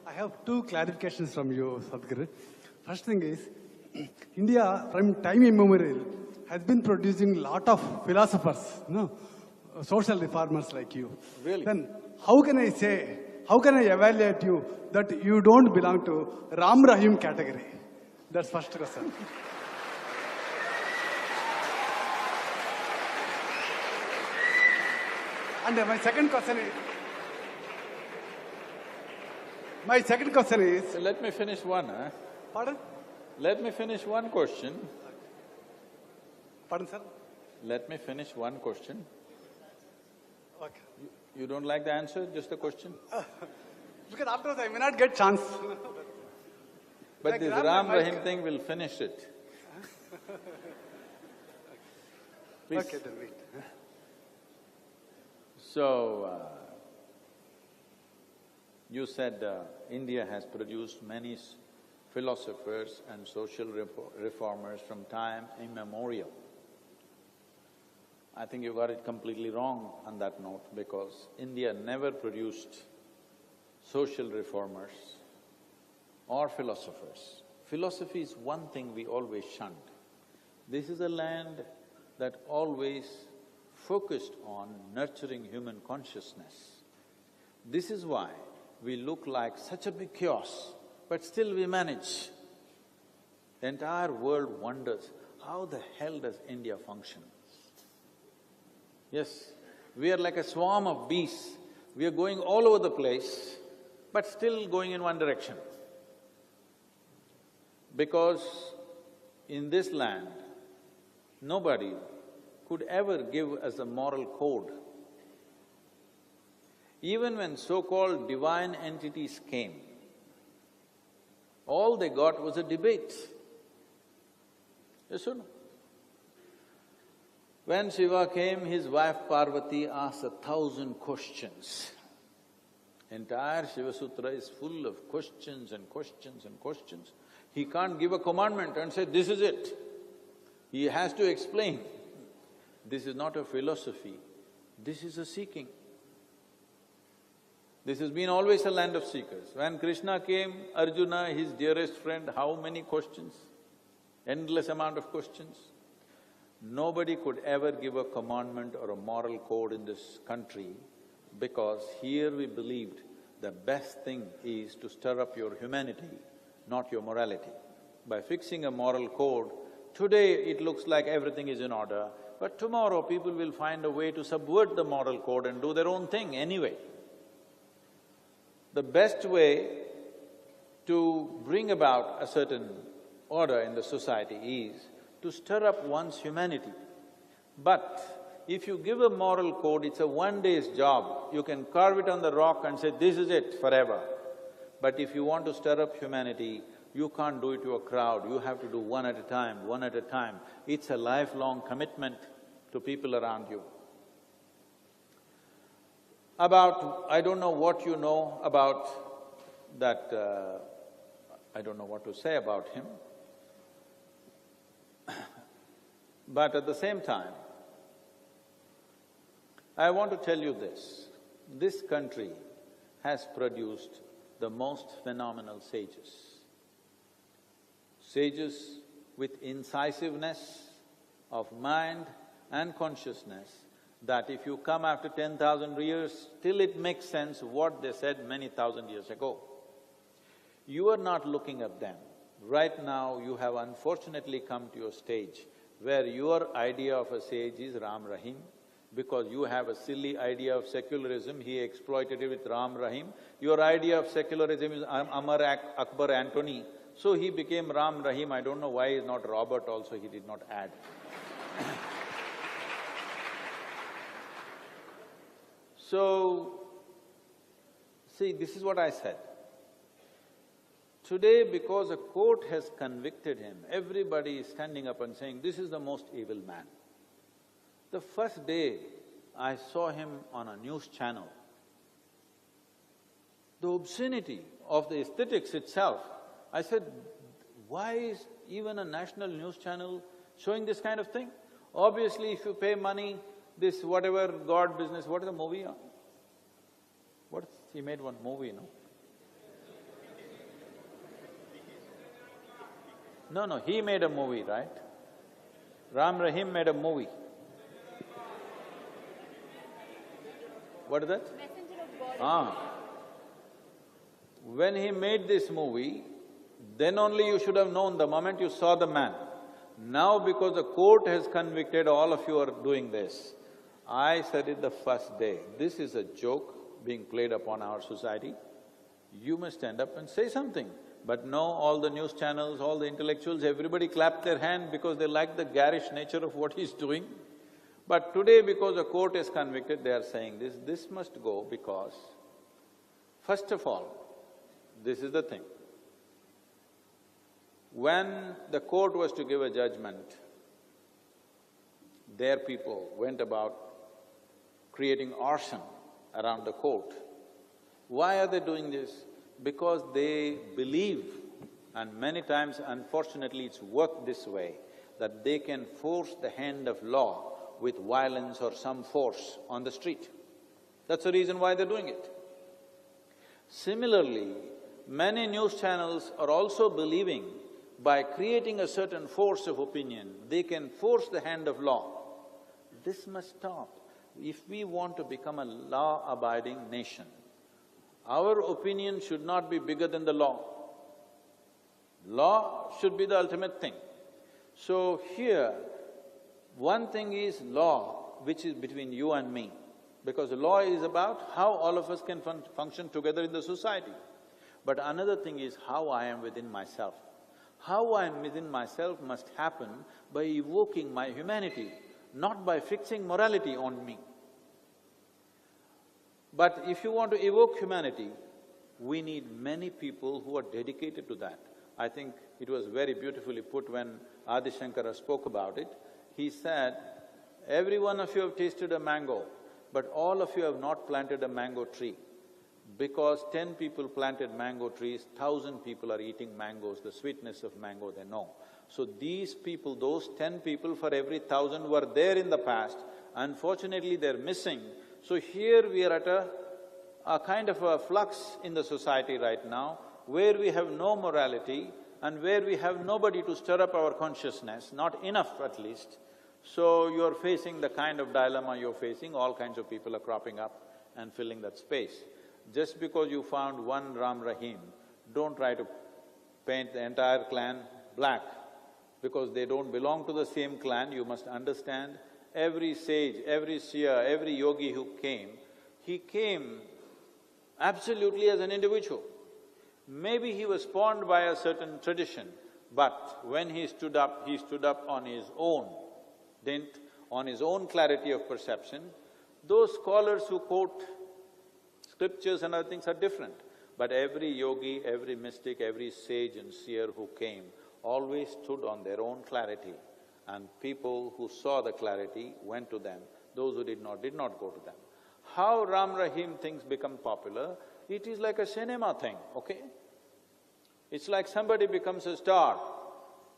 I have two clarifications from you, Sadhguru. First thing is, India, from time immemorial, has been producing lot of philosophers, social reformers like you. Really? Then, how can I evaluate you that you don't belong to rahim category? That's first question. And my second question is... So let me finish one, Pardon? Let me finish one question. Pardon, sir? Let me finish one question. Okay. You don't like the answer, just the question? Because afterwards I may not get chance. But this Ram Rahim thing will finish it. Please. Okay, then wait. So, you said India has produced many philosophers and social reformers from time immemorial. I think you got it completely wrong on that note, because India never produced social reformers or philosophers. Philosophy is one thing we always shunned. This is a land that always focused on nurturing human consciousness. This is why we look like such a big chaos, but still we manage. The entire world wonders, how the hell does India function? Yes, we are like a swarm of bees. We are going all over the place, but still going in one direction. Because in this land, nobody could ever give us a moral code. Even when so-called divine entities came, all they got was a debate. Yes or no? When Shiva came, his wife Parvati asked 1,000 questions. Entire Shiva Sutra is full of questions and questions and questions. He can't give a commandment and say, this is it. He has to explain. This is not a philosophy, this is a seeking. This has been always a land of seekers. When Krishna came, Arjuna, his dearest friend, how many questions? Endless amount of questions. Nobody could ever give a commandment or a moral code in this country, because here we believed the best thing is to stir up your humanity, not your morality. By fixing a moral code, today it looks like everything is in order, but tomorrow people will find a way to subvert the moral code and do their own thing anyway. The best way to bring about a certain order in the society is to stir up one's humanity. But if you give a moral code, it's a one-day's job. You can carve it on the rock and say, this is it forever. But if you want to stir up humanity, you can't do it to a crowd, you have to do one at a time, one at a time. It's a lifelong commitment to people around you. I don't know what you know about that, I don't know what to say about him. But at the same time, I want to tell you this country has produced the most phenomenal sages. Sages with incisiveness of mind and consciousness, that if you come after 10,000 years, still it makes sense what they said many thousand years ago. You are not looking at them. Right now, you have unfortunately come to a stage where your idea of a sage is Ram Rahim, because you have a silly idea of secularism, he exploited it with Ram Rahim. Your idea of secularism is Amar Akbar Antony, so he became Ram Rahim. I don't know why he's not Robert also, he did not add. So, see, this is what I said. Today, because a court has convicted him, everybody is standing up and saying, this is the most evil man. The first day I saw him on a news channel, the obscenity of the aesthetics itself, I said, why is even a national news channel showing this kind of thing? Obviously, if you pay money, this whatever God business, what is the movie on? He made one movie, no? No, he made a movie, right? Ram Rahim made a movie. What is that? Messenger of God. Ah. When he made this movie, then only you should have known the moment you saw the man. Now because the court has convicted, all of you are doing this. I said it the first day, this is a joke being played upon our society. You must stand up and say something. But no, all the news channels, all the intellectuals, everybody clapped their hand because they like the garish nature of what he's doing. But today, because the court is convicted, they are saying this must go because, first of all, this is the thing. When the court was to give a judgment, their people went about creating arson around the court. Why are they doing this? Because they believe, and many times unfortunately it's worked this way, that they can force the hand of law with violence or some force on the street. That's the reason why they're doing it. Similarly, many news channels are also believing by creating a certain force of opinion, they can force the hand of law. This must stop. If we want to become a law-abiding nation, our opinion should not be bigger than the law. Law should be the ultimate thing. So here, one thing is law, which is between you and me, because the law is about how all of us can function together in the society. But another thing is how I am within myself. How I am within myself must happen by evoking my humanity, not by fixing morality on me. But if you want to evoke humanity, we need many people who are dedicated to that. I think it was very beautifully put when Adi Shankara spoke about it. He said, every one of you have tasted a mango, but all of you have not planted a mango tree. Because 10 people planted mango trees, 1,000 people are eating mangoes, the sweetness of mango they know. So these people, those 10 people for every 1,000 were there in the past, unfortunately they're missing. So here we are at a kind of a flux in the society right now, where we have no morality and where we have nobody to stir up our consciousness, not enough at least. So you're facing the kind of dilemma you're facing, all kinds of people are cropping up and filling that space. Just because you found one Ram Rahim, don't try to paint the entire clan black, because they don't belong to the same clan. You must understand, every sage, every seer, every yogi who came, he came absolutely as an individual. Maybe he was spawned by a certain tradition, but when he stood up on his own dint, on his own clarity of perception. Those scholars who quote scriptures and other things are different. But every yogi, every mystic, every sage and seer who came always stood on their own clarity, and people who saw the clarity went to them, those who did not go to them. How Ram Rahim things become popular, it is like a cinema thing, okay? It's like somebody becomes a star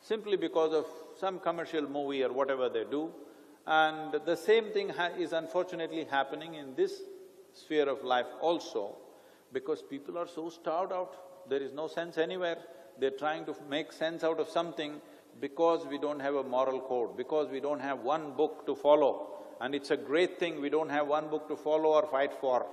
simply because of some commercial movie or whatever they do, and the same thing is unfortunately happening in this sphere of life also, because people are so starved out, there is no sense anywhere. They're trying to make sense out of something because we don't have a moral code, because we don't have one book to follow. And it's a great thing we don't have one book to follow or fight for.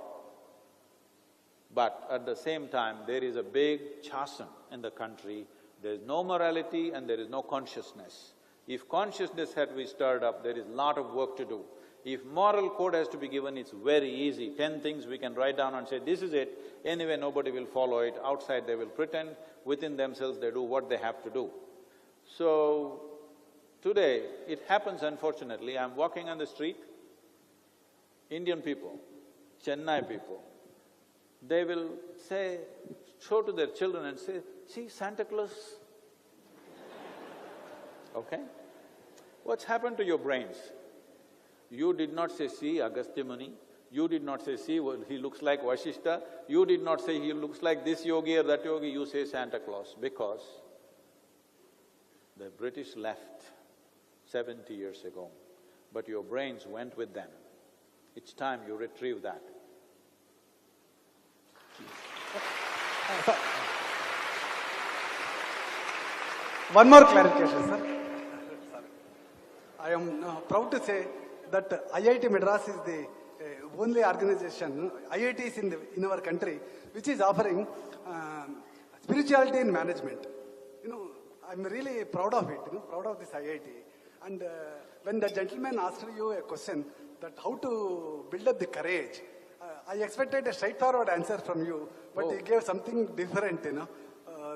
But at the same time, there is a big chasm in the country. There is no morality and there is no consciousness. If consciousness had to be stirred up, there is a lot of work to do. If moral code has to be given, it's very easy. 10 things we can write down and say, this is it. Anyway, nobody will follow it. Outside they will pretend, within themselves they do what they have to do. So, today, it happens unfortunately, I'm walking on the street, Indian people, Chennai people, they will say, show to their children and say, see Santa Claus. Okay? What's happened to your brains? You did not say, see Agastya Muni, you did not say, see, well, he looks like Vashishta, you did not say he looks like this yogi or that yogi, you say Santa Claus, because the British left 70 years ago, but your brains went with them. It's time you retrieve that. One more clarification, sir. I am proud to say that IIT Madras is the only organization, IITs in our country, which is offering spirituality in management. I'm really proud of it, proud of this IIT. And when the gentleman asked you a question that how to build up the courage, I expected a straightforward answer from you, but he gave something different,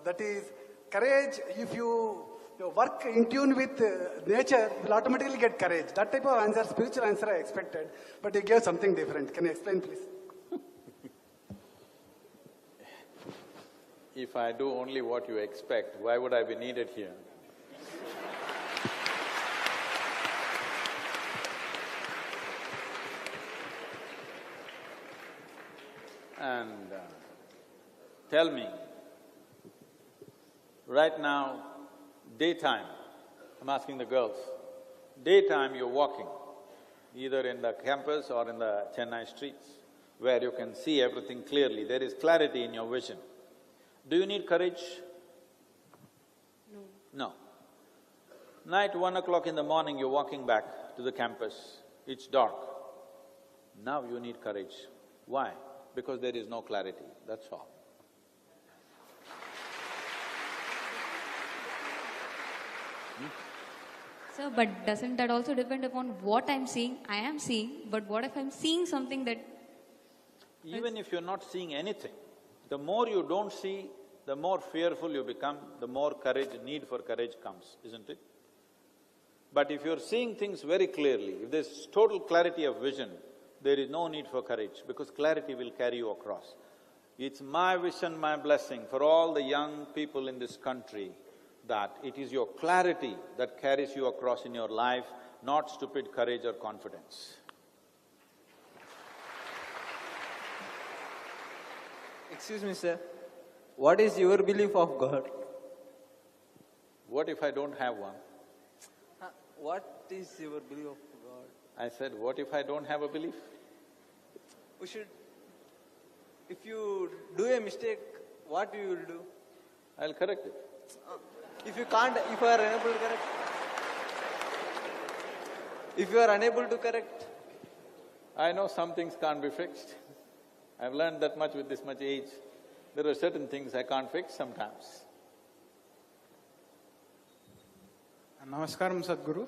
that is, courage, if you work in tune with nature, will automatically get courage. That type of answer, spiritual answer I expected, but he gave something different. Can you explain, please? If I do only what you expect, why would I be needed here? And tell me, right now, daytime, I'm asking the girls, daytime you're walking, either in the campus or in the Chennai streets, where you can see everything clearly, there is clarity in your vision. Do you need courage? No. No. Night, 1 o'clock in the morning, you're walking back to the campus, it's dark. Now you need courage. Why? Because there is no clarity, that's all. Sir, but doesn't that also depend upon what I'm seeing? I am seeing, but what if I'm seeing something that… Even if you're not seeing anything, the more you don't see, the more fearful you become, the more courage, need for courage comes, isn't it? But if you're seeing things very clearly, if there's total clarity of vision, there is no need for courage, because clarity will carry you across. It's my wish and my blessing for all the young people in this country that it is your clarity that carries you across in your life, not stupid courage or confidence. Excuse me, sir. What is your belief of God? What if I don't have one? What is your belief of God? I said, what if I don't have a belief? We should… If you do a mistake, what you will do? I'll correct it. If you can't… if you are unable to correct… If you are unable to correct… I know some things can't be fixed. I've learned that much with this much age. There are certain things I can't fix sometimes. Namaskaram, Sadhguru.